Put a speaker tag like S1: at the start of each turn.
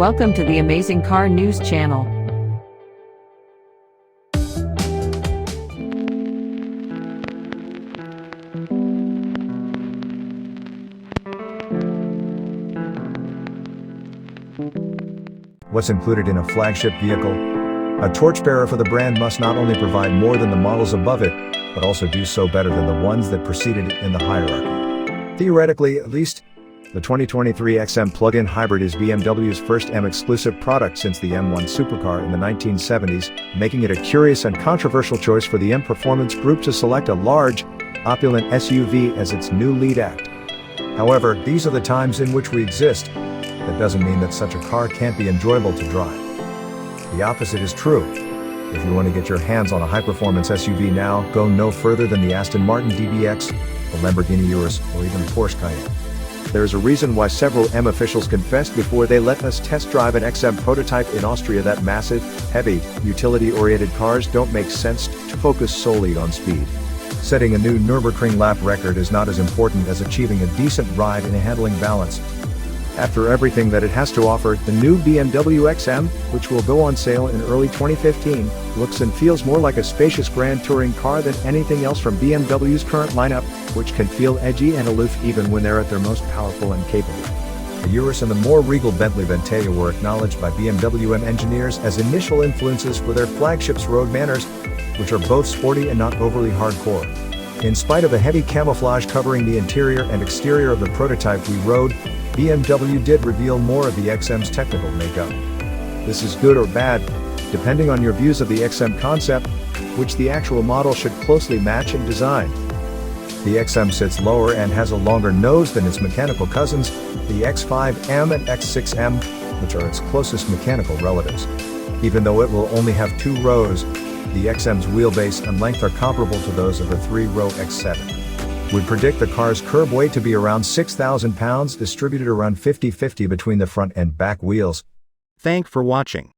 S1: Welcome to the Amazing Car News channel.
S2: What's included in a flagship vehicle? A torchbearer for the brand must not only provide more than the models above it, but also do so better than the ones that preceded it in the hierarchy. Theoretically, at least, the 2023 XM plug-in hybrid is BMW's first M-exclusive product since the M1 supercar in the 1970s, making it a curious and controversial choice for the M Performance Group to select a large, opulent SUV as its new lead act. However, these are the times in which we exist. That doesn't mean that such a car can't be enjoyable to drive. The opposite is true. If you want to get your hands on a high-performance SUV now, go no further than the Aston Martin DBX, the Lamborghini Urus, or even Porsche Cayenne. There is a reason why several M officials confessed before they let us test drive an XM prototype in Austria that massive, heavy, utility-oriented cars don't make sense to focus solely on speed. Setting a new Nürburgring lap record is not as important as achieving a decent ride and handling balance. After everything that it has to offer, the new BMW XM, which will go on sale in early 2015, looks and feels more like a spacious grand touring car than anything else from BMW's current lineup, which can feel edgy and aloof even when they're at their most powerful and capable. The Urus and the more regal Bentley Bentayga were acknowledged by BMW M engineers as initial influences for their flagship's road manners, which are both sporty and not overly hardcore. In spite of the heavy camouflage covering the interior and exterior of the prototype we rode, BMW did reveal more of the XM's technical makeup. This is good or bad, depending on your views of the XM concept, which the actual model should closely match in design. The XM sits lower and has a longer nose than its mechanical cousins, the X5M and X6M, which are its closest mechanical relatives. Even though it will only have 2 rows, the XM's wheelbase and length are comparable to those of the 3-row X7. We predict the car's curb weight to be around 6,000 pounds, distributed around 50-50 between the front and back wheels.
S3: Thanks for watching.